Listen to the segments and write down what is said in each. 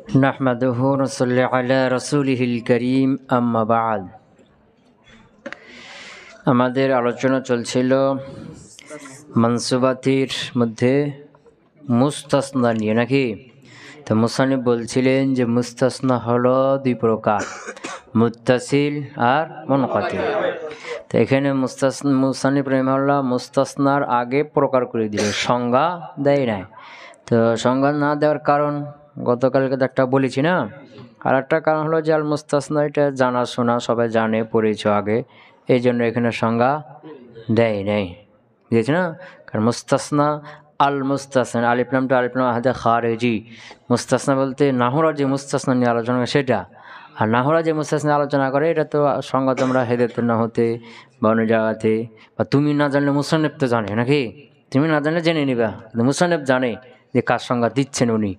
নাহমাদুহু ওয়া নুসাল্লি আলা রাসূলিহিল কারীম আম্মা বা'দ। আমাদের আলোচনা চলছিল মানসুবাতির মধ্যে মুস্তাসনা নিয়ে, নাকি? তো মুসান্নিফ বলছিলেন যে মুস্তাসনা হলো দুই প্রকার, মুত্তাসিল আর মুনকাতি। তো এখানে মুসান্নিফ রাহিমাহুল্লাহ মুস্তাসনার আগে প্রকার করে দিল, সংজ্ঞা দেয় নাই। তো সংজ্ঞা না দেওয়ার কারণ গতকালকে তো একটা বলেছি না, আর একটা কারণ হলো যে আল মুস্তাসনা এটা জানাশোনা, সবাই জানে, পড়েছ আগে, এই জন্য এখানে সংজ্ঞা দেয় নেই, বুঝেছি না? কারণ মুস্তাসনা আল মুস্তাসনা আলিফ লামটা আলিফ লাম আহাদে খারেজি। মুস্তাসনা বলতে নাহরা যে মুস্তাসনা নিয়ে আলোচনা করে সেটা, আর নাহরা যে মুস্তাসনা আলোচনা করে এটা তো সংজ্ঞা তোমরা হেদায়েতুন নাহতে বা অন্য জায়গাতে, বা তুমি না জানলে মুসান্নিফ তো জানে, নাকি? তুমি না জানলে জেনে নিবা, মুসান্নিফ জানে যে কার সংজ্ঞা দিচ্ছেন উনি,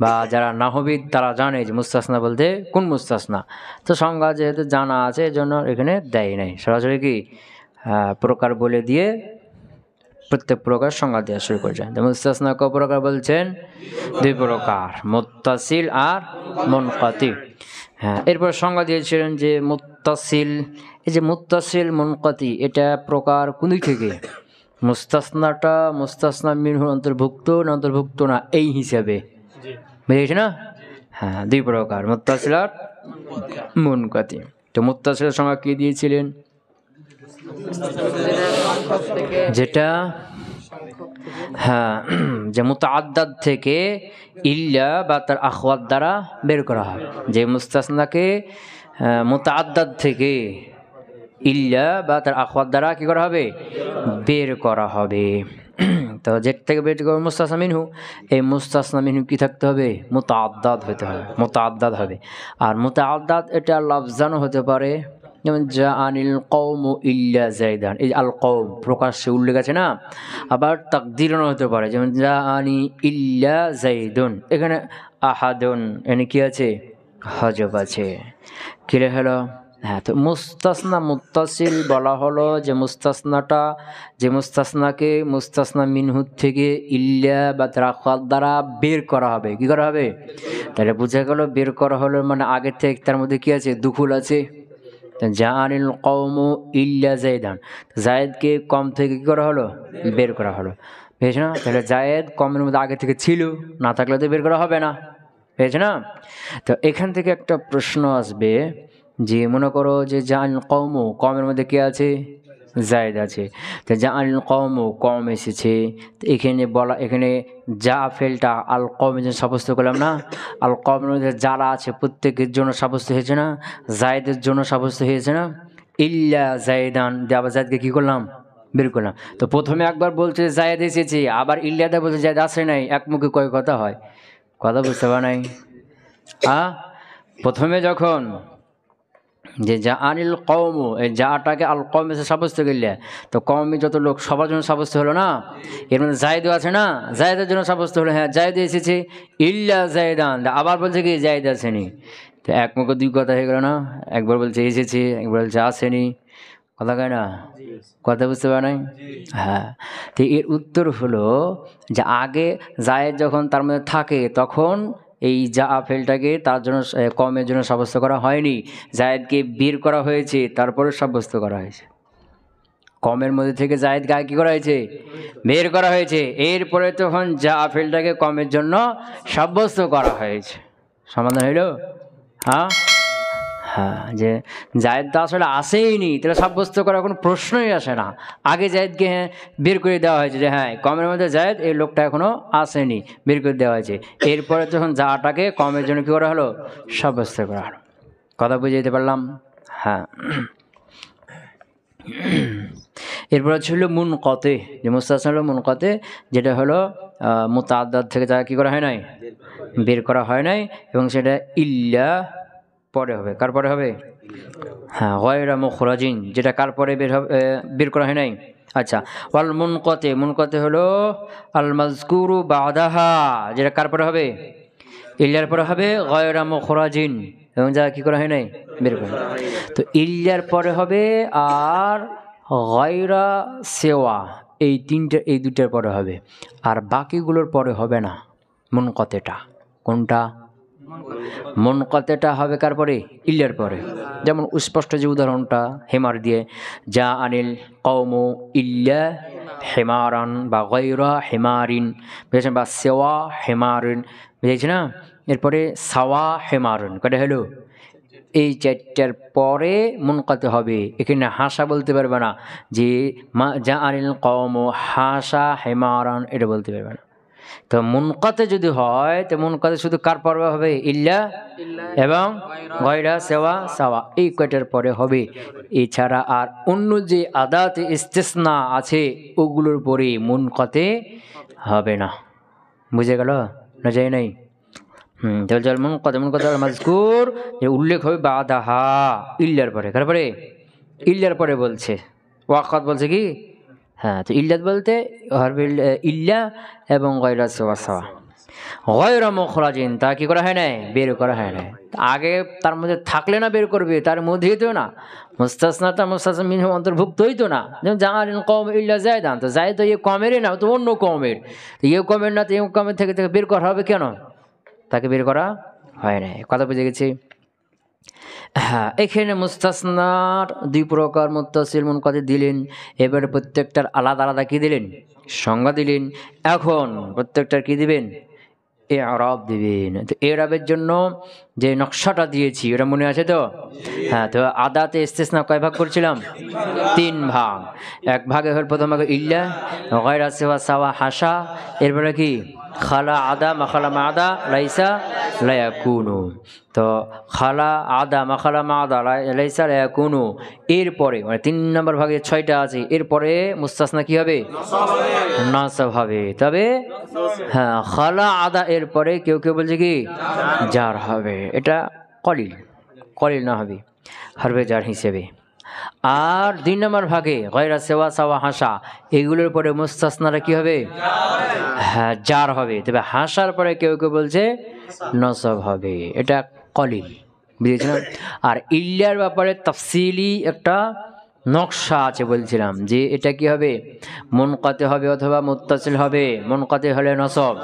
বা যারা নাহবিদ তারা জানে যে মুস্তাসনা বলতে কোন মুস্তাসনা। তো সংজ্ঞা যেহেতু জানা আছে এই জন্য এখানে দেয় নাই, সরাসরি কি প্রকার বলে দিয়ে প্রত্যেক প্রকার সংজ্ঞা দেওয়া শুরু করে যায়। মুস্তাসনা ক প্রকার বলছেন? দুই প্রকার, মুত্তাসিল আর মুনকাতি। হ্যাঁ, এরপর সংজ্ঞা দিয়েছিলেন যে মুত্তাসিল, এই যে মুত্তাসিল মুনকাতি এটা প্রকার কোন দিক থেকে? মুস্তাসনাটা মুস্তাসনা মিনহুর অন্তর্ভুক্ত না অন্তর্ভুক্ত না এই হিসাবে, বুঝেছি না? হ্যাঁ, দুই প্রকার, মুত্তাসিল আর মুনকাতি। তো মুত্তাসিলের সংজ্ঞা কি দিয়েছিলেন? যেটা হ্যাঁ, যে মুতাআদ্দাদ থেকে ইল্লা বা তার আখওয়াত দ্বারা বের করা হয়। যে মুস্তাসনাকে মুতাআদ্দাদ থেকে ইল্লা বা তার আখওয়াত দ্বারা কি করা হবে? বের করা হবে। তো যেটা থেকে বের করবে মুস্তাসনা মিনহু, এই মুস্তাসনা মিনহু কি থাকতে হবে? মুতাআদ্দাদ হতে হবে, মুতাআদ্দাদ হবে। আর মুতাআদ্দাদ এটা লফজানও হতে পারে, যেমন জাআনিল কওমু ইল্লা যায়দান, এই আল কওম প্রকাশ্যে উল্লেখ আছে না। আবার তাকদিরও হতে পারে, যেমন জাআনি ইল্লা যায়দুন, এখানে আহাদুন এখানে কি আছে? হজব আছে। কি হলো? হ্যাঁ, তো মুস্তাসনা মুত্তাসিল বলা হলো যে মুস্তাসনাটা, যে মুস্তাসনাকে মুস্তাসনা মিনহু থেকে ইল্লা বা তার আখওয়াত দ্বারা বের করা হবে। কি করা হবে? তাহলে বোঝা গেল বের করা হলো মানে আগে থেকে তার মধ্যে কি আছে? দুখুল আছে। জাআনিল কওমু ইল্লা যায়দান, জায়েদকে কম থেকে কি করা হলো? বের করা হলো, বুঝেছ না? তাহলে জায়েদ কমের মধ্যে আগে থেকে ছিল, না থাকলে তো বের করা হবে না, বুঝেছ না? তো এখান থেকে একটা প্রশ্ন আসবে যে মনে করো যে জাআনিল কওমু, কমের মধ্যে কে আছে? জায়েদ আছে। তো জাআনিল কওমু কম এসেছে, তো এখানে বলা, এখানে যা ফেলটা আল কওমের জন্য সাব্যস্ত করলাম না। আল কওমের মধ্যে যারা আছে প্রত্যেকের জন্য সাব্যস্ত হয়েছে না, জায়েদের জন্য সাব্যস্ত হয়েছে না। ইল্লা যায়দান দিয়ে আবার জায়েদকে কী করলাম? বের করলাম। তো প্রথমে একবার বলছে জায়েদ এসেছে, আবার ইল্লাতে বলছে জায়েদ আসে নাই, একমুখে কয় কথা হয়? কথা বুঝতে পারা নাই? প্রথমে যখন যে জাআনিল কওমু, এই যাটাকে আল কওম এসে সাব্যস্ত করলে, তো কওমি যত লোক সবার জন্য সাব্যস্ত হলো না। এর মধ্যে জায়েদও আছে না, জায়েদের জন্য সাব্যস্ত হলো, হ্যাঁ জায়েদ এসেছে। ইল্লা যায়দান আবার বলছে কি? জায়েদ আসেনি। তো এক মুখে দুই কথা হয়ে গেল না? একবার বলছে এসেছে, একবার বলছে আসেনি, কথা কয় না? কথা বুঝতে পারে নাই? হ্যাঁ, তো এর উত্তর হলো যে আগে জায়েদ যখন তার মধ্যে থাকে তখন এই যা ফেলটাকে তার জন্য কমের জন্য সাব্যস্ত করা হয়নি, জায়েদকে বের করা হয়েছে, তারপরে সাব্যস্ত করা হয়েছে। কমের মধ্যে থেকে জায়েদকে আগে কী করা হয়েছে? বের করা হয়েছে, এরপরে তখন যা ফেলটাকে কমের জন্য সাব্যস্ত করা হয়েছে। সমাধান হইল? হ্যাঁ হ্যাঁ, যে জায়েদ তো আসলে আসেইনি, তাহলে সাব্যস্ত করার কোনো প্রশ্নই আসে না। আগে জায়েদকে বের করে দেওয়া হয়েছে যে হ্যাঁ কমের মধ্যে জায়েদ, এই লোকটা এখনও আসেনি, বের করে দেওয়া হয়েছে। এরপরে যখন যাটাকে কমের জন্য কী করা হলো? সাব্যস্ত করা হলো। কথা বুঝে যেতে পারলাম? হ্যাঁ। এরপর ছিল মুনকাতি, যে মুস্তাসনা হলো মুনকাতি, যেটা হলো মুতাআদ্দাদ থেকে যা কী করা হয় নাই? বের করা হয় নাই, এবং সেটা ইল্লা পরে হবে। কার পরে হবে? হ্যাঁ, গায়রা মুখরাজিন, যেটা কার পরে বের করা হয় নাই। আচ্ছা, ওয়াল মুনকাতি, মুনকাতি হলো আল মাজকুরু বাদাহা, যেটা কার পরে হবে? ইল্লার পরে হবে গায়রা মুখরাজিন, এবং যা কি করা হয় নাই? বের করা। তো ইল্লার পরে হবে আর গায়রা সেওয়া, এই তিনটে, এই দুটার পরে হবে, আর বাকিগুলোর পরে হবে না মুনকাতিটা। কোনটা? মুনকাতেটা হবে কার পরে? ইল্লার পরে। যেমন স্পষ্ট যে উদাহরণটা হেমার দিয়ে, যা আনিল কওমু ইল্লা হেমারান বা গায়রা হেমারিন, বুঝেছেন? বা সেওয়া হেমারিন, বুঝেছি না? এরপরে সাওয়া হেমারিন, কটা হলো? এই চারটার পরে মুনকাতে হবে। এখানে হাসা বলতে পারবে না যে যা আনিল কওমু হাসা হেমারান, এটা বলতে পারবে না। তো মুনকাতে যদি হয় তো মুনকাতে শুধু কার পর্বে হবে? ইল্লা এবং গায়রা সেওয়া সাওয়া, এই কয়টার পরে হবে। এছাড়া আর অন্য যে আদাতে ইস্তিসনা আছে ওগুলোর পরে মুনকাতে হবে না। বুঝে গেল না? যায় নাই? জল মুনকাতে মাযকুর যে উল্লেখ হবে বাদাহা, ইল্লার পরে। কার পরে? ইল্লার পরে বলছে। ওয়াকাত বলছে কি? হ্যাঁ, তো ইল্লাত বলতে ইল্লা এবং গায়রা সেওয়া সাওয়া। গায়রা মুখরাজিন, তা কি করা হয় না? বের করা হয় না। আগে তার মধ্যে থাকলে না বের করবে, তার মধ্যে হইতো না। মুস্তাসনাটা মুস্তাসনা মিনহু অন্তর্ভুক্ত হইতো না। যেমন জাআলিল কওম ইল্লা জায়দান, তো জায়দ তো এই কমেরই না, তো অন্য কমের। তো এই কমের না, তো এই কমের থেকে বের করা হবে কেন? তাকে বের করা হয় না। কথা বুঝে গেছি? হ্যাঁ, এখানে মুস্তাসনার দুই প্রকার মুত্তাসিল মুনকাতি দিলেন। এবারে প্রত্যেকটার আলাদা আলাদা কি দিলেন? সংজ্ঞা দিলেন। এখন প্রত্যেকটার কি দিবেন? এরাব দিবেন। তো এরাবের জন্য যে নকশাটা দিয়েছি ওটা মনে আছে তো? হ্যাঁ, তো আদাতে ইস্তিসনা কয় ভাগ করছিলাম? 3 ভাগ। এক ভাগে হল প্রথম ভাগে ইল্লা, গায়রা সেওয়া সাওয়া হাসা, এরপরে কি খালা আদা মাখালা মাদা লাইসা লায়াকুনু। তো খালা আদা মাখালা মাদা লাইসা লায়াকুনু, এরপরে মানে 3 নম্বর ভাগে 6টা আছে, এরপরে মুস্তাসনা কি হবে? নাসব হবে। তবে হ্যাঁ, খালা আদা এরপরে কেউ কেউ বলছে কি জার হবে। এটা কলিল, কলিল না হবে হরফে জার হিসেবে। আর 2 নম্বর ভাগে গায়রা সেওয়া সাওয়া হাসা, এগুলোর পরে মুস্তাসনারা কি হবে? হ্যাঁ, জার হবে। তবে হাসার পরে কেউ কেউ বলছে নসব হবে। এটা কলিল, বুঝেছিলাম। আর ইল্লার ব্যাপারে তাফসিলি একটা নকশা আছে বলছিলাম, যে এটা কি হবে? মুনকাতে হবে অথবা মুত্তাসিল হবে। মুনকাতে হলে নসব,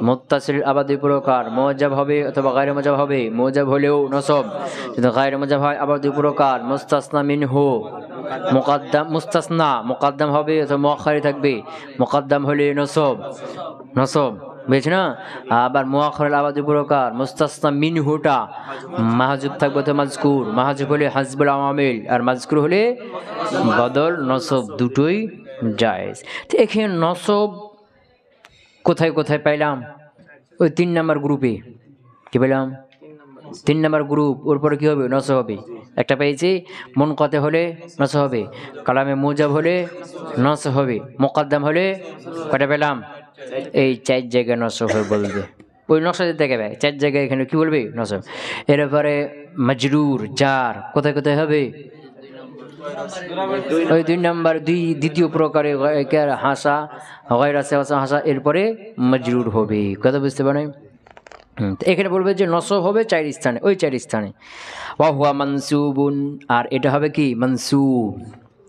মুত্তাসিল আবার 2 প্রকার, মুজাব হবে অথবা গায়রে মুজাব হবে। মুজাব হলেও নসব, কিন্তু গায়রে মুজাব হয় আবার 2 প্রকার, মুস্তাসনা মিনহু মুকাদ্দাম, মুস্তাসনা মুকাদ্দাম হবে অথবা মুআখারে থাকবে। মুকাদ্দাম হলে নসব, নসব, বুঝেছ না? আবার মুআখারে আবার 2 প্রকার, মুস্তাসনা মিনহুটা মাহজুব থাকবে তো মাজকুর, মাহজুব হলে হাসবুল আওয়ামিল, আর মাজকুর হলে বদল নসব, দুটোই জায়েজ। তো এখানে নসব কোথায় কোথায় পাইলাম? ওই 3 নম্বর গ্রুপে। কি পেলাম? 3 নম্বর গ্রুপ। ওর পরে কি হবে? নসব হবে। একটা পেয়েছি মুনকাতে হলে নসব হবে, কালামে মুজাব হলে নসব হবে, মুকাদ্দাম হলে কটা পেলাম? এই 4 জায়গায় নসব হয়ে বলবে। ওই নকশা দিতে গেবে 4 জায়গায় এখানে কি বলবে? নসব। এরপরে মাজরুর জার কোথায় কোথায় হবে? ওই 2 নম্বর, দ্বিতীয় প্রকারে হাসা, গায়রা সেওয়া হাসা, এরপরে মাজরুর হবে। কথা বুঝতে পারেন? এখানে বলবে যে নসব হবে 4 স্থানে, ওই 4 স্থানে। ওয়াহুয়া মানসুবুন, আর এটা হবে কি? মানসুব।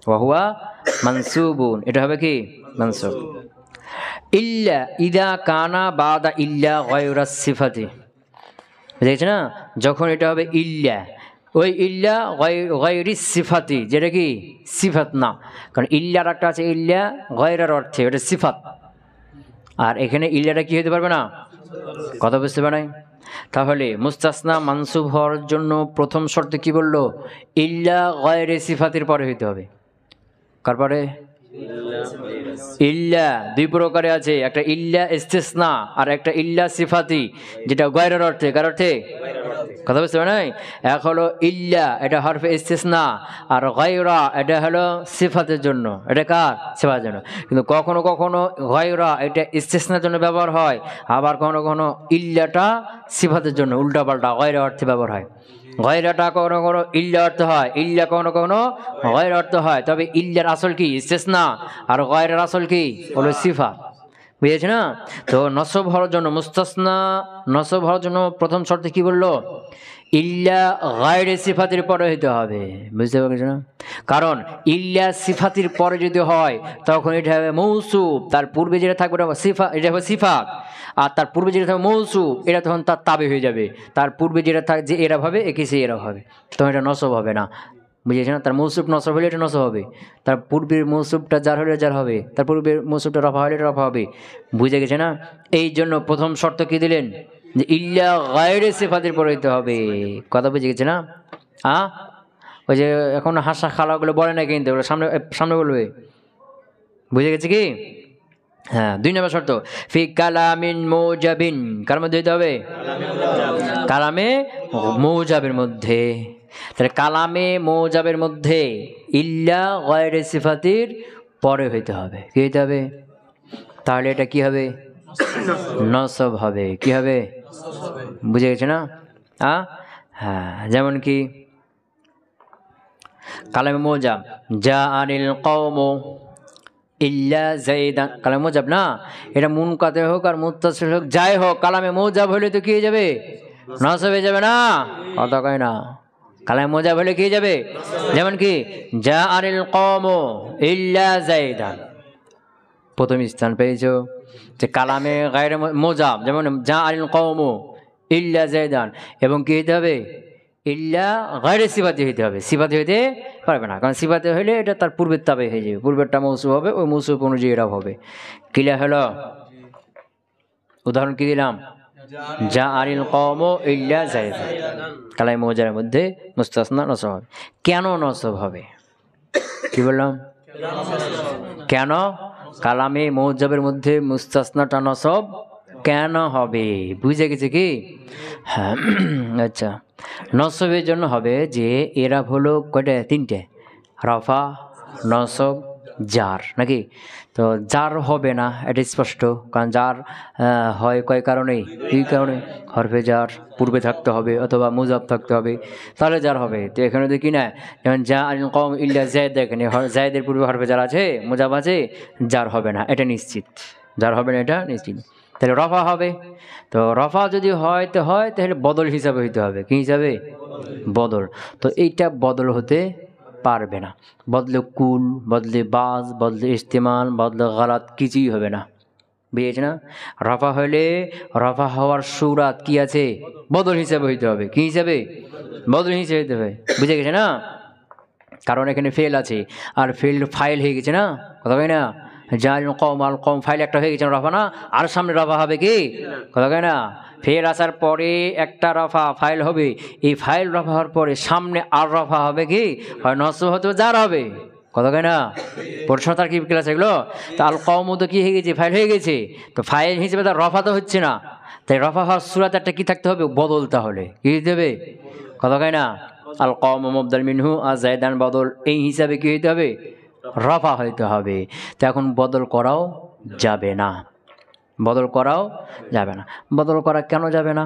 ওয়াহুয়া মানসুবুন, এটা হবে কি? মানসুব। ইল্লা ইদা কানা বাদা ইল্লা গায়রা সিফাতি, বুঝেছ না? যখন এটা হবে ইল্লা, ওই ইল্লা গায়রি সিফাতি, যেটা কি সিফাত না। কারণ ইল্লার একটা আছে ইল্লা গায়রার অর্থে, ওটা সিফাত। আর এখানে ইল্লাটা কি হতে পারবে না। কথা বুঝতে পারেন? তাহলে মুস্তাসনা মানসুব হওয়ার জন্য প্রথম শর্তে কি বললো? ইল্লা গায়রে সিফাতের পরে হইতে হবে। কার পরে? ইল্লা 2 প্রকারে আছে, একটা ইল্লা ইস্তিসনা আর একটা ইল্লা সিফাতি, যেটা গায়রের অর্থে। কার অর্থে? কথা বুঝতে পারেন? এক হলো ইল্লা, এটা হরফে ইস্তিসনা, আর গায়রা এটা হলো সিফাতের জন্য। এটা কার? সিফাতের জন্য। কিন্তু কখনো কখনো গায়রা এটা ইস্তিসনার জন্য ব্যবহার হয়, আবার কখনো কখনো ইল্লাটা সিফাতের জন্য উল্টা পাল্টা গায়রা অর্থে ব্যবহার হয়। গায়রাটা কখনো কখনো ইল্লা অর্থ হয়, ইল্লা কখনো কখনো গায়রা অর্থ হয়। তবে ইল্লার আসল কি? ইস্তিসনা, আর গায়রার আসল কি? হলো সিফাত। বুঝেছে না? তো নসব হওয়ার জন্য মুস্তাসনা নসব হওয়ার জন্য প্রথম শর্তে কি বললো? ইল্লা গায়রে সিফাতের পরে হইতে হবে। বুঝতে পারছো না? কারণ ইল্লা সিফাতের পরে যদি হয় তখন এটা হবে মৌসুফ, তার পূর্বে যেটা থাকবে এটা সিফা, এটা হবে সিফাত, আর তার পূর্বে যেটা থাকবে মৌসুফ এটা তখন তার তাবে হয়ে যাবে। তার পূর্বে যেটা থাক যে এরা হবে একে সে এরা হবে, তখন এটা নসব হবে না। বুঝেছে না? তার মৌসুফ নসব হলে এটা নসব হবে, তার পূর্বের মৌসুফটা যার হলে যার হবে, তার পূর্বের মৌসুফটা রফা হলে এটা রফা হবে। বুঝে গেছে না? এই জন্য প্রথম শর্ত কি দিলেন? যে ইল্লা গায়রে সিফাতের পরে হইতে হবে। কথা বুঝে গেছে না? ওই যে এখন হাসা খালাগুলো বলে না, কিন্তু ওগুলো সামনে সামনে বলবে। বুঝে গেছে কি? হ্যাঁ। 2 নম্বর শর্ত ফি কালামিন মুজাবিন, কার মধ্যে হইতে হবে? কালামে মুজাবের মধ্যে। তাহলে কালামে মুজাবের মধ্যে ইল্লা গায়রে সিফাতির পরে হইতে হবে। কি হইতে হবে? তাহলে এটা কি হবে? নসব হবে। কি হবে? বুঝে গেছে না? হ্যাঁ। যেমন কি কালামে মুজাব জা আনিল কওমু ইল্লা যাইদান, কালামে মুজাব না, এটা মুনকাতে হোক আর মুত্তাসিল হোক যাই হোক, কালামে মুজাব হলে তো কি হয়ে যাবে? নসব হয়ে যাবে না? কথা কয় না। কালামে মুজাব হলে কি হয়ে যাবে? যেমন কি জা আনিল কওমু ইল্লা যাইদান, প্রথম স্থান পেয়েছো। যে কালামে গায়রে মুজাব যেমন জা আনিল কওমু ইল্লা যাইদান, এবং কি হইতে হবে? ইল্লা গায়রে সিফাতি হইতে হবে। সিফাতি হইতে পারবে না, কারণ সিফাতি হইলে এটা তার পূর্বের তাবে হয়ে যাবে, পূর্বেরটা মৌসুফ হবে, ওই মৌসুফ অনুযায়ী এরা হবে। ক্লিয়ার হলো? উদাহরণ কি দিলাম? জা আনিল কওমু ইল্লা যাইদান, কালামে মুজাবের মধ্যে মুস্তাসনা নসব হবে। কেন নসব হবে? কি বললাম? কেন কালামে মুজাবের মধ্যে মুস্তাসনাটা নসব কেন হবে? বুঝে গেছে কি? হ্যাঁ। আচ্ছা, নসবের জন্য হবে যে এরা হলো কয়টা? 3টে, রফা, নসব, জার, নাকি? তো জার হবে না, এটা স্পষ্ট, কারণ জার হয় কয় কারণে? 2 কারণে। হরফে জার পূর্বে থাকতে হবে অথবা মুজাব থাকতে হবে, তাহলে জার হবে। তো এখানে দেখি না, যেমন জা আনিল কওম ইল্লা যায়েদ, এখানে যায়েদের পূর্বে হরফে জার আছে, মুজাব আছে, জার হবে না, এটা নিশ্চিত। জার হবে না, এটা নিশ্চিত। তাহলে রফা হবে। তো রফা যদি হয় তাহলে বদল হিসাবে হইতে হবে। কি হিসাবে? বদল। তো এইটা বদল হতে পারবে না। বদলে কুল, বদলে বাজ, বদলে ইস্তেমাল, বদলে গালাত কিছুই হবে না। বুঝেছে না? রফা হলে রফা হওয়ার সুরাত কি আছে? বদল হিসাবে হইতে হবে। কি হিসাবে? বদল হিসাবে হইতে হবে। বুঝে গেছে না? কারণ এখানে ফেল আছে, আর ফেল ফাইল হয়ে গেছে না? কথা কই না? জাল কম আল কম ফাইল একটা হয়ে গেছে রফা না, আর সামনে রফা হবে কি? কথা কয় না? ফের আসার পরে একটা রফা ফাইল হবে, এই ফাইল রফা হওয়ার পরে সামনে আর রফা হবে কি? হয় নসব হতে যার হবে। কথা কয় না? প্রশ্ন তার কি ক্লাস এগুলো? তো আল কম তো কি হয়ে গেছে? ফাইল হয়ে গেছে। তো ফাইল হিসেবে তার রফা তো হচ্ছে না, তাই রফা হওয়ার সুরাত একটা কি থাকতে হবে? বদল। তাহলে কি দিতে হবে? কথা কয় না? আল কওম মুবদাল মিনহু আর যায়দান বদল, এই হিসাবে কি হইতে হবে? রফা হইতে হবে। তো এখন বদল করাও যাবে না, বদল করাও যাবে না। বদল করা কেন যাবে না?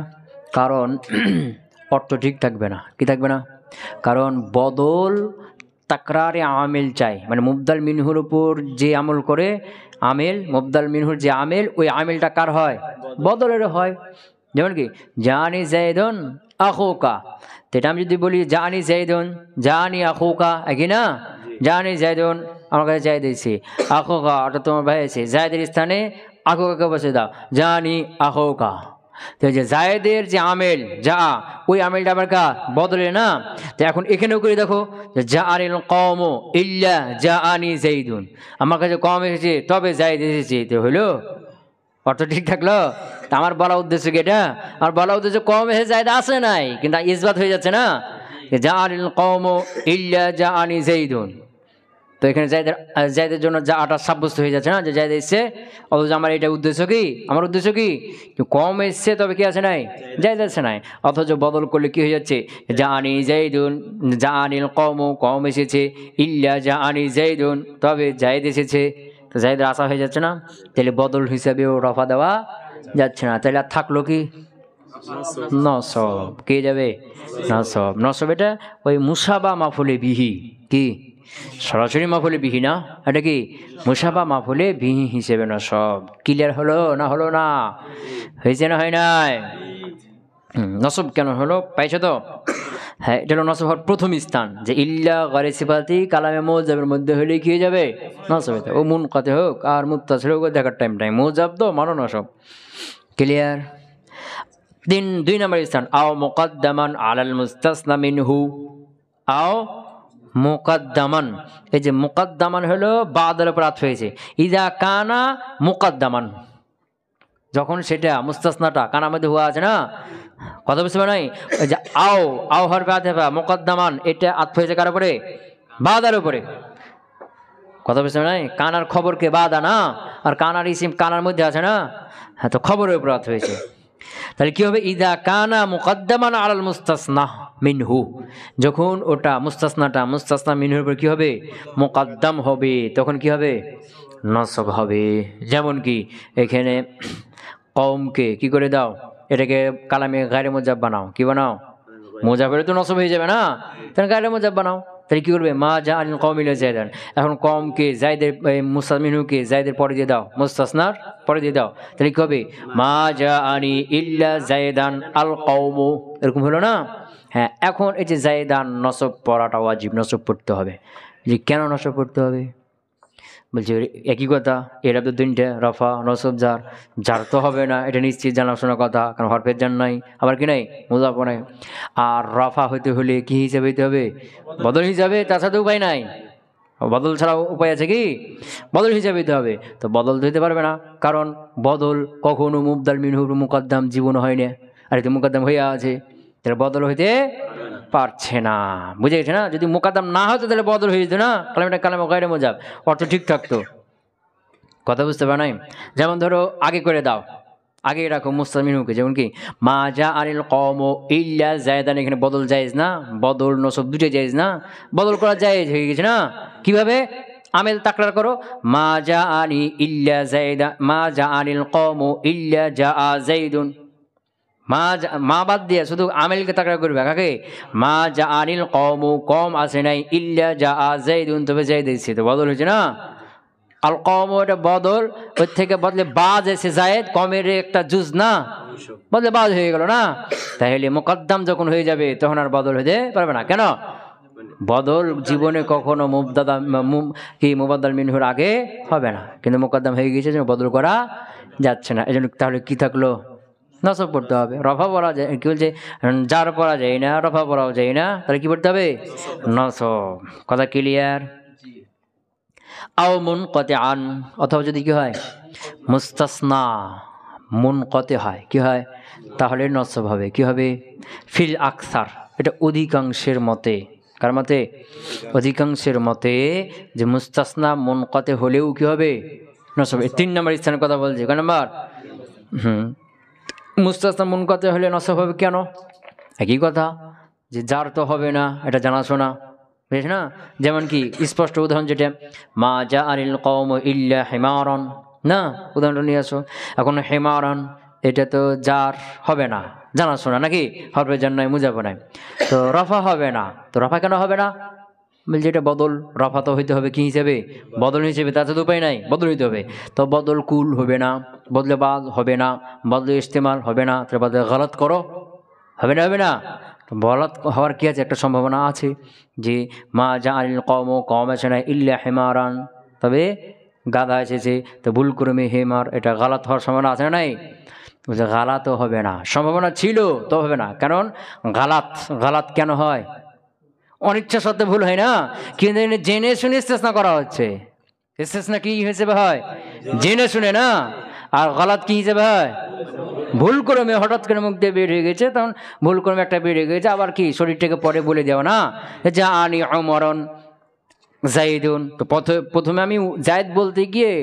কারণ অর্থ ঠিক থাকবে না। কি থাকবে না? কারণ বদল তাকরারে আমেল চাই, মানে মুবদাল মিনহুর উপর যে আমল করে আমেল, মুবদাল মিনহুর যে আমেল, ওই আমেলটা কার হয়? বদলের হয়। যেমন কি জানি যায়দুন আখুকা, তো এটা আমি যদি বলি জানি যায়দুন জানি আখুকা, একই না? জানি যায়দুন আমার কাছে জায়দ এসেছে, আখুকা ওটা তোমার ভাই আছে, জায়দের স্থানে আখুকাকে বসে দাও, জানি আখুকা। তো যে জায়েদের যে আমেল যা, ওই আমেলটা আবার কার? বদলে না? তো এখন এখানেও করে দেখো, জা আনিল কওম ইল্লা জা আনি যাইদুন, আমার কাছে কম এসেছে তবে জায়েদ এসেছে, তো হইলো? অর্থ ঠিক থাকলো? আমার বলা উদ্দেশ্য কি এটা? আর বলা উদ্দেশ্য কম এসে জায়েদ আসে নাই, কিন্তু ইসবাত হয়ে যাচ্ছে না, জা আনিল কওম ইল্লা জা আনি যাইদুন। তো এখানে জায়দের জন্য যা আটা সাব্যস্ত হয়ে যাচ্ছে না, যে জায়দ এসছে, অথচ আমার এটা উদ্দেশ্য কি? আমার উদ্দেশ্য কি? কম এসছে তবে কি আছে নাই? জায়দ আছে নাই। অথচ বদল করলে কি হয়ে যাচ্ছে? জা আনি যাইদুন জা আনিল কওম, কম এসেছে, ইল্লা জা আনি যাইদুন, তবে জায়দ এসেছে। তো জায়দের আশা হয়ে যাচ্ছে না, তাহলে বদল হিসাবেও রফা দেওয়া যাচ্ছে না। তাহলে আর থাকলো কি? নসব। কে যাবে? নসব। নসব এটা ওই মুসাবা মাফুলে বিহি, কি সরাসরি মাফুলে বিহি না, এটা কি মুসাফা মাফুলে বিহি হিসেবে নসব। ক্লিয়ার হলো না হলো না? হয়েছে না হয় নাই? নসব কেন হলো পাইছো তো? হ্যাঁ, এটা হলো নসব হওয়ার প্রথম স্থান, যে ইল্লা গায়রে সিফাতি কালামে মুজাবের মধ্যে হলে কি হয়ে যাবে? নসব হয়ে যাবে। ও মুনকাতে হোক আর মুত্তাসিল হোক, দেখার টাইম মুজাব তো মানো নসব। ক্লিয়ার? দুই নম্বর স্থান, আও মুকাদ্দামান আলাল মুস্তাসনা মিনহু, আও মুকাদ্দামান। এই যে মুকাদ্দামান হলো বাদের উপর আতফ হয়েছে। ইযা কানা মুকাদ্দামান, যখন সেটা মুস্তাসনাটা কানার মধ্যে হুয়া আছে না, কথা বুঝতে পারে নাই? ওই যে আও, আও হরফে আতফা মুকাদ্দামান, এটা আতফ হয়েছে কার উপরে? বাদার উপরে। কথা বুঝতে পারে নাই? কানার খবরকে বাদা না, আর কানার ইসিম কানার মধ্যে আছে না, হ্যাঁ, তো খবরের উপর আতফ হয়েছে। তাহলে কি হবে? ইদা কানা মুকাদ্দামান আলাল মুস্তাসনা মিনহু, যখন ওটা মুস্তাসনাটা মুস্তাসনা মিনহুর উপর কি হবে? মুকাদ্দাম হবে, তখন কি হবে? নসব হবে। যেমন কি এখানে কওমকে কি করে দাও? এটাকে কালামে গায়রে মুজাব বানাও। কি বানাও? মুজাবের তো নসব হয়ে যাবে না, তাহলে গায়রে মুজাব বানাও। তাহলে কি করবে? মা জা আনিল কওমিল জায়দান, এখন কমকে জায়দের মুস্তাসমিনহুকে জায়দের পরে দিয়ে দাও, মুস্তাসনার পরে দিয়ে দাও। তাহলে কি হবে? মা জা আনি ইল্লা জায়দান আল কওমু, এরকম হলো না? হ্যাঁ, এখন এই যে জায়দান নসব পড়াটা ওয়াজিব, নসব পড়তে হবে। যে কেন নসব পড়তে হবে? বলছে একই কথা, এরা তো তিনটে, রফা নসব জার। জার তো হবে না, এটা নিশ্চিত জানাশোনা কথা, কারণ হরফের জান নাই, আবার কি নাই, মুজাফ নাই। আর রফা হইতে হলে কি হিসাবে হইতে হবে? বদল হিসাবে, তাছাড়া উপায় নাই। বদল ছাড়া উপায় আছে কি? বদল হিসাবে হইতে হবে। তো বদল তো হইতে পারবে না, কারণ বদল কখনো মুবদাল মিনহুর মুকদ্দাম জীবন হয় না, আর এতে মুকদ্দাম হইয়া আছে, তাহলে বদল হইতে পারছে না। বুঝে গেছে না? যদি মুকাদ্দাম না হতো তাহলে বদল হয়ে যেত না, কালামটা কালামে গায়রে মুজাব, অর্থ ঠিক থাকতো। কথা বুঝতে পার নাই? যেমন ধরো আগে করে দাও, আগে রাখো মুস্তামিনহুকে, যেমন কি মা জা আনিল কওমু ইল্লা জায়দান, এখানে বদল জায়েজ না? বদল নসব দুটোই জায়েজ না? বদল করা জায়েজ হয়ে গেছে না? কিভাবে? আমেল তাকরার করো, মা জা আনি ইল্লা জায়দা, মা জা আনিল কওমু ইল্লা জা যাইদুন। মা বাদ দিয়ে শুধু আমেলকে তাকরার করবে, কাকে? মা জা আনিল কওমু, কম আসে নাই, ইল্লা জা যাইদুন, তবে যাইদ এসেছে, তো বদল হয়েছে না? আল কওম, এটা বদল, ওর থেকে বদলে বাজ এসে জায়েদ, কমের একটা জুজ না, বদলে বাজ হয়ে গেল না? তাহলে মুকদ্দাম যখন হয়ে যাবে তখন আর বদল হতে পারবে না। কেন? বদল জীবনে কখনো মুবাদ্দাল মিনহুর আগে হবে না, কিন্তু মুকদ্দাম হয়ে গেছে, বদল করা যাচ্ছে না। এজন্য তাহলে কি থাকলো? নসব পড়তে হবে। রফা পড়া যায়, কি বলছে, জার পড়া যায় না, রফা পড়াও যায় না, তাহলে কি পড়তে হবে? নসব। কথা ক্লিয়ার? আও মুনকাতিআন, অথবা যদি কি হয় মুস্তাসনা মুনকাতি হয়, কি হয়? তাহলে নসব হবে। কি হবে? ফিল আকসার, এটা অধিকাংশের মতে। কার মতে? অধিকাংশের মতে, যে মুস্তাসনা মুনকাতি হলেও কি হবে? নসব। এই 3 নম্বর স্থানের কথা বলছে। কয় নম্বর? মুস্তাসনা মুনকাতি হলে নসব হবে কেন? একই কথা, যে যার তো হবে না, এটা জানাশোনা, বুঝেছ না? যেমন কি স্পষ্ট উদাহরণ যেটা, মা জা আনিল কওমু ইল্লা হিমারান, না? উদাহরণটা নিয়ে আসো। এখন হিমারান, এটা তো যার হবে না, জানাশোনা নাকি? হরফের জান নাই, মুজাফ নাই, তো রফা হবে না। তো রফা কেন হবে না? বলছে এটা বদল, রফা তো হইতে হবে কি হিসেবে? বদল হিসেবে, তার তো উপায় নাই, বদল হইতে হবে। তো বদল কুল হবে না, বদলে বাদ হবে না, বদলে ইস্তেমাল হবে না, তাহলে বদলে গলত করো হবে না? হবে না? বলত হওয়ার কি আছে? একটা সম্ভাবনা আছে, যে মা জা আনিল কওমু, কওম আছে না, ইল্লা হিমারান, তবে গাধা এসেছে, তো ভুল ক্রমে হেমার, এটা গালাত হওয়ার সম্ভাবনা আছে না নাই? বলছে গালাতও হবে না, সম্ভাবনা ছিল তো হবে না। কারণ গালাত কেন হয়? অনিচ্ছা সত্ত্বে ভুল হয় না, কিন্তু জেনে শুনে ইস্তেসনা করা হচ্ছে। ইস্তেসনা কি হিসেবে হয়? জেনে শুনে না। আর গালাত কি হিসেবে হয়? ভুল ক্রমে, হঠাৎ করে মুখ দিয়ে বের হয়ে গেছে, তখন ভুল ক্রমে একটা বের হয়ে গেছে, আবার কি শরীরটাকে পরে বলে দেওয়া না, যা আনি ওমরন জাইদুন। তো প্রথমে আমি জায়েদ বলতে গিয়ে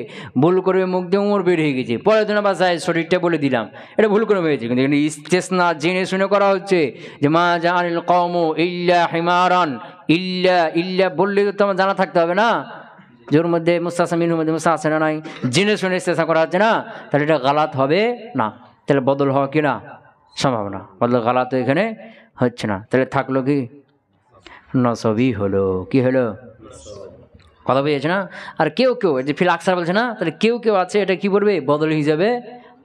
ভুল করে মুখ দিয়ে উমর বের হয়ে গেছে, পরের দিন আবার জায়েদ শরীরটা বলে দিলাম, এটা ভুল করে হয়েছে। কিন্তু এখানে ইস্তেসনা জেনে শুনে করা হচ্ছে, যে মা জা আনিল কওমু ইল্লা হিমারান, ইল্লা বললে তো আমার জানা থাকতে হবে না, জোর মধ্যে মুস্তাসনা মিনহুর মধ্যে মুস্তা আছে না নাই, জেনে শুনে ইস্তেসনা করা হচ্ছে না, তাহলে এটা গালাত হবে না। তাহলে বদল হওয়া কি না? সম্ভাবনা। বদল গালাত এখানে হচ্ছে না, তাহলে থাকলো কি? নসবই হলো। কি হলো? কথা বুঝেছে না? আর কেউ কেউ যে ফিল আকসার বলছে না, তাহলে কেউ কেউ আছে এটা কি পড়বে? বদল হিসাবে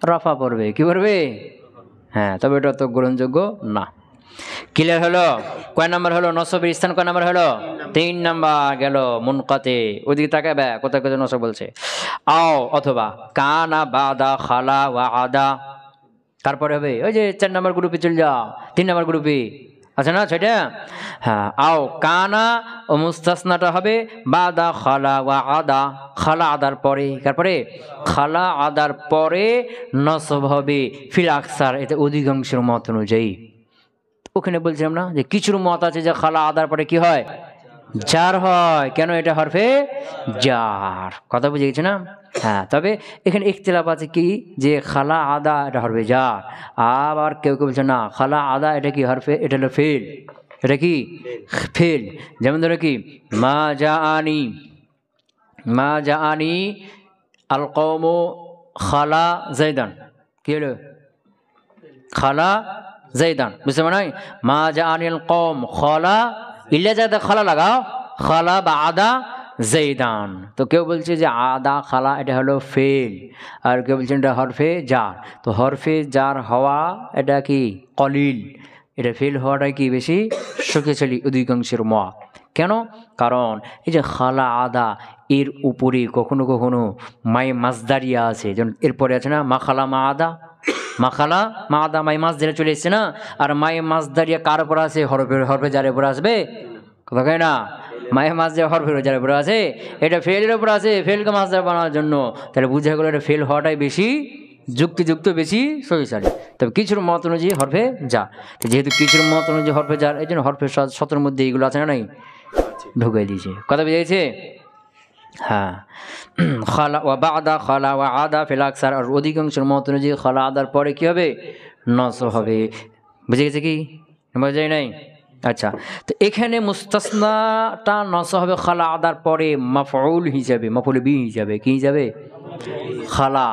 রফা পড়বে। কি পড়বে? হ্যাঁ, তবে এটা তো গ্রহণযোগ্য না। ক্লিয়ার হলো? কয় নাম্বার হলো? নসবের স্থান কয় নাম্বার হলো? 3 নাম্বার গেল। মুনকাতে, ওইদিকে তাকাবে, কোথায় কোথায় নসব বলছে। আও অথবা কানা বাদা খালা ওয়া আদা, তারপরে হবে ওই যে 4 নাম্বার গ্রুপে চলে যাও, 3 নাম্বার গ্রুপে আছে না সেটা? হ্যাঁ, আও কানা ও মুস্তাসনাটা হবে বাদা খালা ওয়া আদা, খালা আদার পরে। তারপরে খালা আদার পরে নসব হবে ফিল আকসার, এটা অধিকাংশের মত অনুযায়ী। ওখানে বলছিলাম না যে কিছুর মত আছে যে খালা আদার পরে কি হয়? জার হয়। কেন? এটা হরফে জার। কথা বুঝে গেছে না? হ্যাঁ, তবে এখানে ইখতিলাফ আছে কি, যে খালা আদা এটা হরফে জার, আবার কেউ কেউ বলছে না খালা আদা এটা কি হরফে, এটা হলো ফেল। এটা কি ফেল? যেমন ধরো কি মা জাআনি, মা জাআনি আল কওমু খালা জাইদান। কি হলো? খালা জাইদান। বুঝতে পারো? মা জাআনিল কওম খালা, ইল্লা জাদা খালা লাগাও, খালা বা আদা জাইদান। তো কেউ বলছে যে আদা খালা এটা হলো ফেল, আর কেউ বলছেন এটা হরফে জার। তো হরফে জার হওয়া এটা কি কলিল, এটা ফেল হওয়াটাই কি বেশি শক্তিশালী অধিকাংশের মত। কেন? কারণ এই যে খালা আদা, এর উপরে কখনো কখনো মায়ে মাজদারিয়া আছে, যেমন এরপরে আছে না মা খালা মা আদা, মা খালা মা আদা, মায়ে মাজদারিয়া চলে এসছে না। আর মায়ে মাজদারিয়া কার উপর আছে? হরফে জারের উপর আসবে। কথা কয় না? মায়ে মাজদারিয়া হরফে জারের উপর আছে, এটা ফেলের উপর আছে, ফেলকে মাজদার বানানোর জন্য। তাহলে বুঝা গেল এটা ফেল হওয়াটাই বেশি যুক্তিযুক্ত, বেশি শক্তিশালী। তবে কিছুর মত অনুযায়ী হরফে যা, যেহেতু কিছুর মত অনুযায়ী হরফে যার, এই জন্য হরফে 17 মধ্যে এইগুলো আছে না, নাই ঢুকাই দিয়েছে। কথা বুঝেছে? হ্যাঁ, খালা ওয়া বাদা খালা ওয়া আদা ফিল আকসার, আর অধিকাংশের মত অনুযায়ী খালা আদার পরে কি হবে? নসব হবে। বুঝে গেছে কি? বোঝা যায় নাই? আচ্ছা, তো এখানে মুস্তাসনাটা নসব হবে খালা আদার পরে মাফউল হিসাবে, মাফউল বিহি হিসাবে। কি হিসাবে? খালা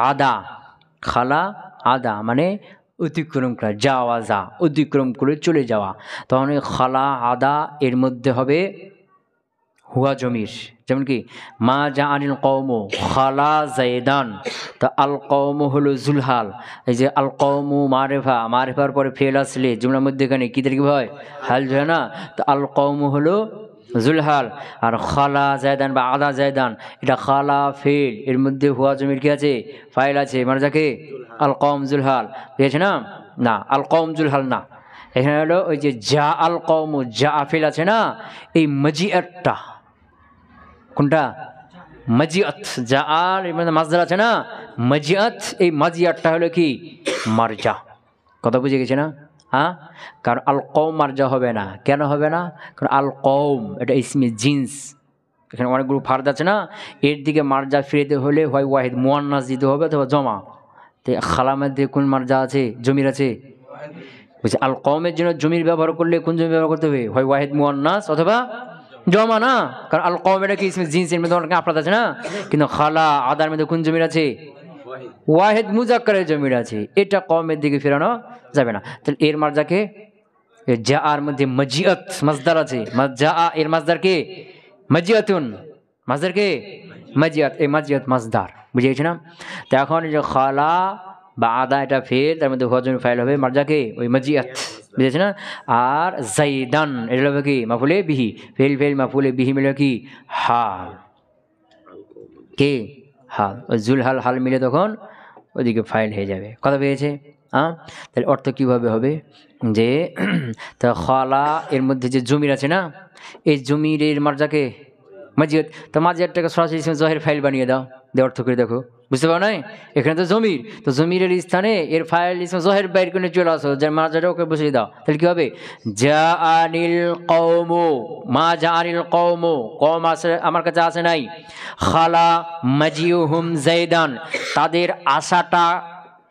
আদা। খালা আদা মানে অতিক্রম করা, যাওয়া, যা অতিক্রম করে চলে যাওয়া। তখন খালা আদা এর মধ্যে হবে হুয়া জমির। যেমন কি মা জাআনিল কওমু খালা জাইদান, তো আল কওমু হলো জুলহাল। এই যে আল কওমু মারিফা, মারিফার পরে ফেল আসলে জুমলার মধ্যে এখানে কি দেখি হয়? হাল হয় না? তো আল কওমু হলো জুলহাল, আর খালা জায়দান বা আদা জায়দান এটা খালা ফেল, এর মধ্যে হুয়া জমির কি আছে? ফাইল আছে, মানে যাকে আল কওম জুলহাল। বুঝেছে না? না, আল কওম জুলহাল না, এখানে হলো ওই যে যা আল কওমু, যা ফেল আছে না, এই মজিআতটা, কোনটা? মজিআত। যা আর এর মধ্যে মাজদার আছে না, মজিআত, এই মজিআতটা হলো কি মারজা। কথা বুঝে গেছে না? হ্যাঁ, কারণ আল কওম মারজা হবে না। কেন হবে না? কারণ আল কওম এটা ইসমে জিন্স, এখানে অনেকগুলো ফার্দ আছে না, এর দিকে মারজা ফিরেতে হলে হয় ওয়াহিদ মুয়ান্নাস দিতে হবে অথবা জমা। তো খালার মধ্যে কোন মারজা আছে? জমির আছে। বুঝছি, আল কওমের জন্য জমির ব্যবহার করলে কোন জমি ব্যবহার করতে হবে? হয় ওয়াহিদ মুয়ান্নাস অথবা জমা না, কারণ আল কওম এটা কি ইসমে জিন্সের মধ্যে অনেক আফরাদ আছে না। কিন্তু খালা আদার মধ্যে কোন জমির আছে? ওয়াহিদ মুজাক্কারের জমির আছে, এটা কওমের দিকে ফেরানো যাবে না। তাহলে এর মারজাকে যা আর মধ্যে মজিআত মাজদার আছে, যা এর মাজদার কে? মজিআতুন, মাজদার কে? মজিআত, এই মজিআত মাজদার। বুঝে গেছে না? তো এখন যে খালা বা আদা এটা ফেল, তার মধ্যে হুয়া জমির ফাইল হবে মারজাকে ওই মজিআত। বুঝেছে না? আর জাইদান এটা হবে কি মাফুলে বিহি, ফেল ফেল মাফুলে বিহি মিলে কি হাল, কে হাল, ওই জুল হাল হাল মিলে তখন ওইদিকে ফাইল হয়ে যাবে। কথা পেয়েছে? হ্যাঁ, তাহলে অর্থ কীভাবে হবে? যে তা খালা এর মধ্যে যে জমির আছে না, এই জমির মারজাকে মজিআত, তো মাজিআতটাকে সরাসরি জহের ফাইল বানিয়ে দাও, দিয়ে অর্থ করে দেখো। বুঝতে পারো না? এখানে তো জমির, তো জমিরের স্থানে এর ফাইল জহের বাইর করে চলে আসো, যার মারজাটা ওকে বসিয়ে দাও। তাহলে কি হবে? যা আনিল কওমু, মা যা আনিল কওমু, কওম আছে আমার কাছে আসে নাই। খালা মাজিউহুম জাইদান, তাদের আশাটা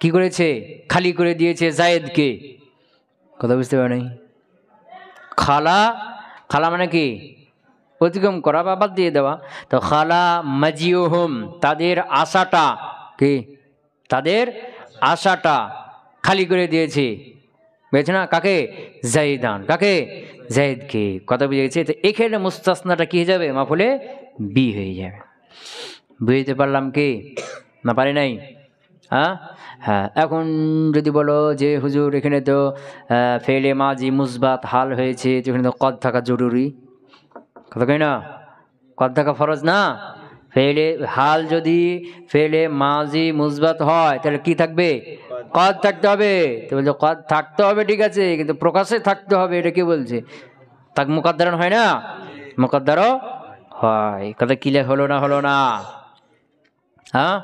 কি করেছে? খালি করে দিয়েছে জায়েদকে। কথা বুঝতে পারো নাই? খালা, খালা মানে কি? অতিক্রম করা বা বাদ দিয়ে দেওয়া। তো খালা মাজিউহুম, তাদের আশাটা কি? তাদের আশাটা খালি করে দিয়েছে বুঝেছ না? কাকে? জাইদান। কাকে? জাইদকে। কথা বুঝে গেছে? তো এখানে মুস্তাসনাটা কি হয়ে যাবে? মাফুলে বি হয়ে যাবে। বুঝতে পারলাম কি না পারি নাই? হ্যাঁ হ্যাঁ। এখন যদি বলো যে হুজুর এখানে তো ফেলে মাজি মুসবাত হাল হয়েছে, তো এখানে তো কদ থাকা জরুরি, কথা কই না? কদ থাকা ফরজ না? ফেলে হাল যদি ফেলে মাজি মুসবাত হয় তাহলে কি থাকবে? কদ থাকতে হবে। তো বলছো কদ থাকতে হবে, ঠিক আছে, কিন্তু প্রকাশে থাকতে হবে, এটা কি বলছে? তাক মুকদ্দারন হয় না? মুকদ্দারও হয়। কথা ক্লিয়ার হলো না? হলো না? হ্যাঁ।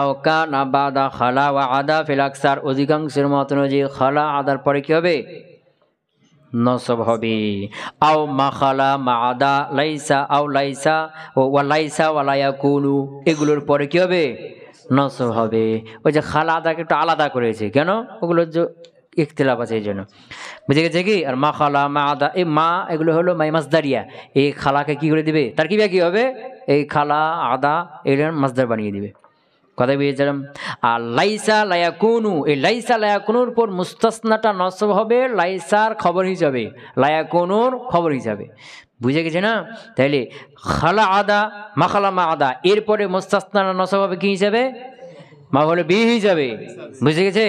আওকা না বাদা খালা ওয়া আদা ফিল আকসার, অধিকাংশের মত অনুযায়ী খালা আদার পরে কি হবে? নসব হবে। আও মা খালা মা আদা লাইসা আও লাইসা ওয়া লাইসা ওয়া লা ইয়াকুনু, এগুলোর পরে কি হবে? নসব হবে। ওই যে খালা আদাকে একটু আলাদা করেছে, কেন? ওগুলোর যে ইখতিলাফ আছে এই জন্য। বুঝে গেছে কি? আর মা খালা মা আদা, এই মা এগুলো হলো মাই মাসদারিয়া। এই খালাকে কি করে দিবে? তার কি হবে? এই খালা আদা এগুলো মাসদার বানিয়ে দিবে। কথা বুঝেছিলাম? আর লাইসা লায়াকুনু, এই লাইসা লায়াকুনুর পর মুস্তাসনাটা নসব হবে লাইসার খবর হিসাবে, লায়াকুনুর খবর হিসাবে। বুঝে গেছে না? তাইলে খালা আদা মাখালা মা আদা, এরপরে মুস্তাসনাটা নসব হবে কি হিসাবে? মাফুলে বি হিসাবে। বুঝে গেছে?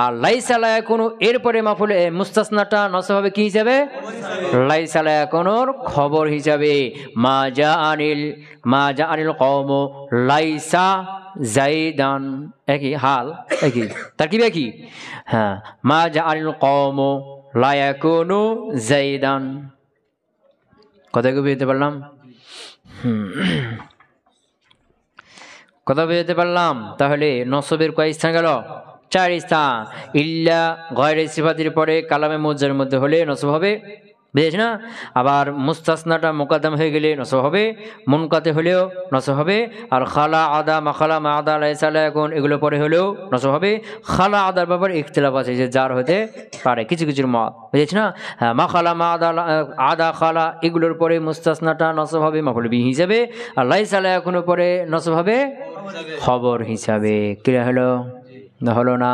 আর লাইসা লায়াকুনু এরপরে মাফুলে মুস্তাসনাটা নসব হবে কি হিসাবে? লাইসা লায়াকুনুর খবর হিসাবে। মা জা আনিল কওম লাইসা জাইদান, একই হাল, একই তারকিব একই। হ্যাঁ, মা জা আনিল কওম লা ইয়াকুনু জাইদান। কথা কি বুঝতে পারলাম? কথা বুঝতে পারলাম? তাহলে নসবের কয় স্থান গেল? 4 স্থান। ইল্লা গয়রে সিফাতির পরে কালামে মুজার মধ্যে হলে নসব হবে, বুঝেছ না? আবার মুস্তাসনাটা মুকাদ্দাম হয়ে গেলে নসব হবে, মুনকাতে হলেও নসব হবে। আর খালা আদা মাখালা মা আদা লাইসা লায়াকুন এগুলো পরে হলেও নসব হবে। খালা আদার ব্যাপারে ইখতিলাফ আছে, যে যার হতে পারে, কিছু কিছুর মত, বুঝেছ না? হ্যাঁ, মাখালা মা আদা আদা খালা এগুলোর পরে মুস্তাসনাটা নসব হবে মাফুল বি হিসাবে, আর লাইসা লায়াকুনের পরে নসব হবে খবর হিসাবে। ক্লিয়ার হলো না? হলো না?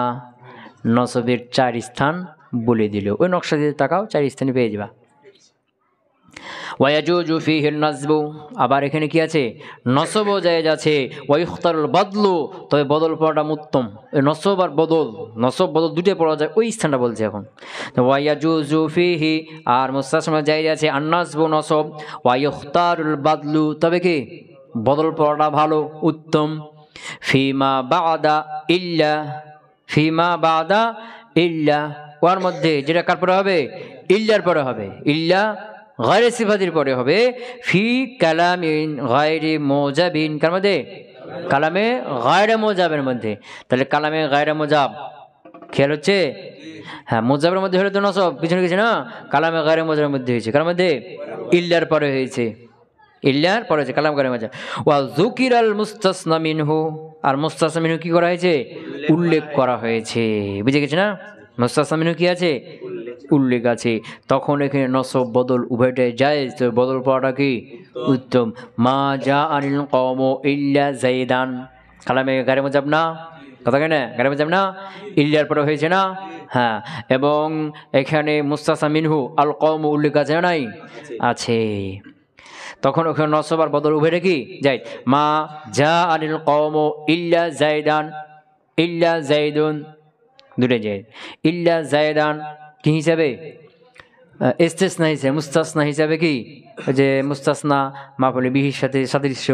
নসবের 4 স্থান বলে দিল। ওই নকশা দিয়ে তাকাও, 4 স্থানে পেয়ে যাবা। ওয়ায়াজুজু ফিহিন নাসবু, আবার এখানে কি আছে? নসবও জায়েজ আছে। ওয়াইখতারুল বদলু, তবে বদল পড়াটা উত্তম। এই নসব আর বদল, নসব বদল দুটোই পড়া যায়, ওই স্থানটা বলছে এখন। ওয়ায়াজুজু ফিহি, আর মুস্তাসনা জায়েজ আছে আন নাসবু নসব, ওয়াইখতারুল বদলু, তবে কি বদল পড়াটা ভালো, উত্তম। ফিমা বাদা ইল্লা, ফিমা বাদা ইল্লা, ওর মধ্যে যেটা কার পরে হবে? ইল্লার পরে হবে। ইল্লা গায়রে সিফাতির পরে হবে। ফি কালামিন গায়রে মুজাবিন, কার মধ্যে? কালামে গায়রে মুজাবের মধ্যে। তাহলে কালামে গায়রে মুজাব খেয়াল হচ্ছে? হ্যাঁ, মুজাবের মধ্যে হলে তো নসব পিছনে গেছে না, কালামে গায়রে মুজাবের মধ্যে হয়েছে, কার মধ্যে? ইল্লার পরে হয়েছে, ইল্লার পরে হয়েছে কালাম গায়রে মুজাব। ওয়া যুকিরাল মুস্তাসনা মিনহু, আর মুস্তাসনা মিনহু কি করা হয়েছে? উল্লেখ করা হয়েছে। বুঝে গেছে না? মুস্তাসনা মিনহু কি আছে? উল্লেখ আছে। তখন এখানে নসব বদল উভয়টাই জায়েজ, তো বদল পড়াটা কি উত্তম। মা জা আনিল কওম ইল্লা জাইদান, কালামে গায়রে মুজাব না, কথা কেন? গায়রে মুজাব না, ইল্লার পরে হয়েছে না? হ্যাঁ, এবং এখানে মুস্তাসনা মিনহু আল কওম উল্লেখ আছে না? নাই, আছে। তখন ওখানে নসব আর বদল উভয়টা কি জায়েজ। মা জা আনিল কওম ইল্লা জাইদান, ইল্লা জাইদুন দুটো জায়েজ। ইল্লা জাইদান কি হিসাবে? ইস্তিসনা হিসাবে, মুস্তাসনা হিসাবে কি যে মুস্তাসনা মাফুলে বিহির সাথে সাদৃশ্য,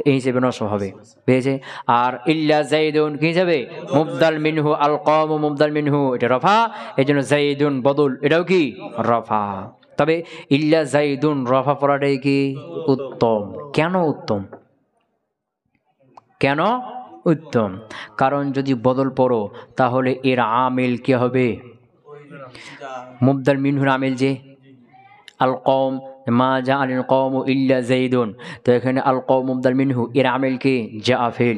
এই হিসেবে নসব হবে, পেয়েছে। আর ইল্লা জাইদুন কি হিসাবে? মুবদাল মিনহু আল কওম মুবদাল মিনহু, এটা রফা, এই জন্য জাইদুন বদল, এটাও কি রফা। তবে ইল্লা জাইদুন রফা পড়াটাই কি উত্তম। কেন উত্তম? কেন উত্তম? কারণ যদি বদল পড়ো তাহলে এর আমিল কি হবে? মুবদাল মিনহুর আমিল যে আল কওম, মা জা আনিল কওম ইল্লা জাইদুন, তো এখানে আল কওম মুবদাল মিনহু, এর আমিল কি? জা ফেল।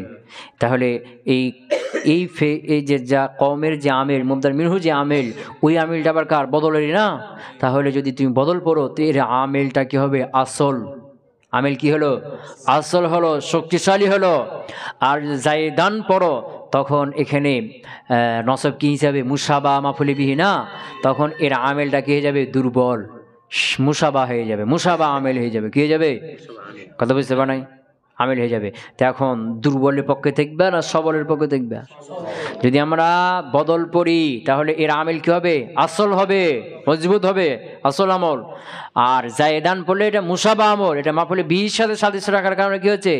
তাহলে এই যে যা কওমের যে আমিল, মুবদাল মিনহু যে আমিল, ওই আমিলটা আবার কার? বদলেরই না। তাহলে যদি তুমি বদল পড়ো তো এর আমিলটা কি হবে? আসল, আমিল কি হলো? আসল হলো, শক্তিশালী হলো। আর জাইদান পড়ো তখন এখানে নসব কি হিসাবে? মুসাবা মাফুলি বিহি না, তখন এর আমেলটা কি হয়ে যাবে? দুর্বল, মুসাবা হয়ে যাবে, মুসাবা আমেল হয়ে যাবে, কি হয়ে যাবে? কথা বুঝতে পার নাই? আমেল হয়ে যাবে। তো এখন দুর্বলের পক্ষে থাকবে না সবলের পক্ষে থাকবে? যদি আমরা বদল পড়ি তাহলে এর আমেল কি হবে? আসল হবে, মজবুত হবে, আসল আমল। আর জায়দান পড়লে এটা মুসাবা আমল, এটা মাফুলে বিহির সাথে সাদৃশ্য রাখার কারণে কি হচ্ছে?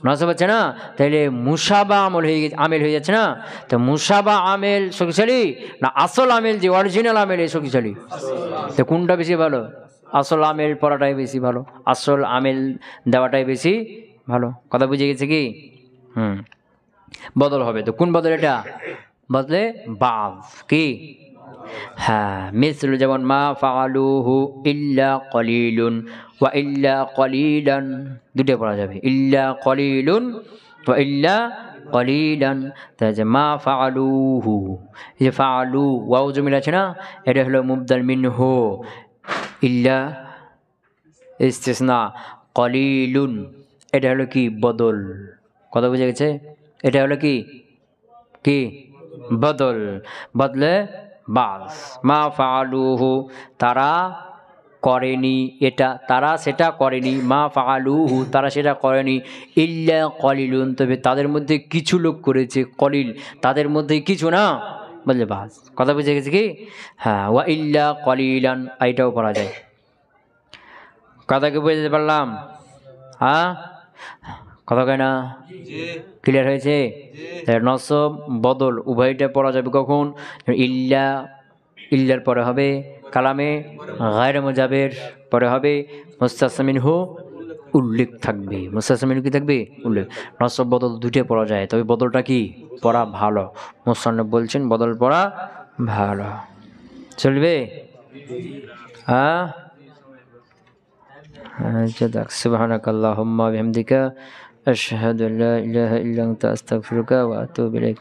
নসব হচ্ছে না, তাইলে মুসাবা আমল হয়ে গেছে, আমেল হয়ে যাচ্ছে না। তো মুসাবা আমেল শক্তিশালী না আসল আমেল যে অরিজিনাল আমেল এই শক্তিশালী? তো কোনটা বেশি ভালো? আসল আমেল পড়াটাই বেশি ভালো, আসল আমেল দেওয়াটাই বেশি ভালো। কথা বুঝে গেছে কি? বদল হবে। তো কোন বদল এটা? বদলে বাদ কি? হ্যাঁ, মিসল যেমন মা ফাআলুহু ইল্লা কলিলুন ওয়া ইল্লা কলিলান, দুটো পড়া যাবে, ইল্লা কলিলুন ওয়া ইল্লা কলিলান। তাই যে মা ফাআলুহু, এই যে ফাআলু ওয়াও জমির আছে না, এটা হলো মুবদাল মিনহু, ইল্লা ইস্তিসনা, কলিলুন এটা হলো কি? বদল। কথা বুঝে গেছে? এটা হলো কি? কি? বদল, বদলে বাস। মা ফাআলুহু তারা করেনি এটা, তারা সেটা করেনি, মা ফাআলুহু তারা সেটা করেনি, ইল্লা কলিলুন তবে তাদের মধ্যে কিছু লোক করেছে, কলিল তাদের মধ্যে কিছু না, বললে বাস। কথা বুঝে গেছে কি? হ্যাঁ, ওয়া ইল্লা কলিলান এইটাও পড়া যায়। কথা কি বুঝতে পারলাম? হ্যাঁ, কথা কয় না? ক্লিয়ার হয়েছে? নসব বদল উভয়টা পড়া যাবে কখন? ইল্লা, ইল্লার পরে হবে কালামে গায়রে মুজাবের, পরে হবে মুস্তাসনা মিনহু উল্লেখ থাকবে। মুস্তাসনা মিনহু কি থাকবে? উল্লেখ। নসব বদল দুটো পড়া যায়, তবে বদলটা কি পড়া ভালো? মুসান্নিফ বলছেন বদল পড়া ভালো। চলবে? হ্যাঁ, আচ্ছা দেখ, সুবহানাকাল্লাহুম্মা ওয়া বিহামদিকা আশহাদু আল্লা ইলাহা ইল্লা আনতা আস্তাগফিরুকা ওয়া আতুবু ইলাইক।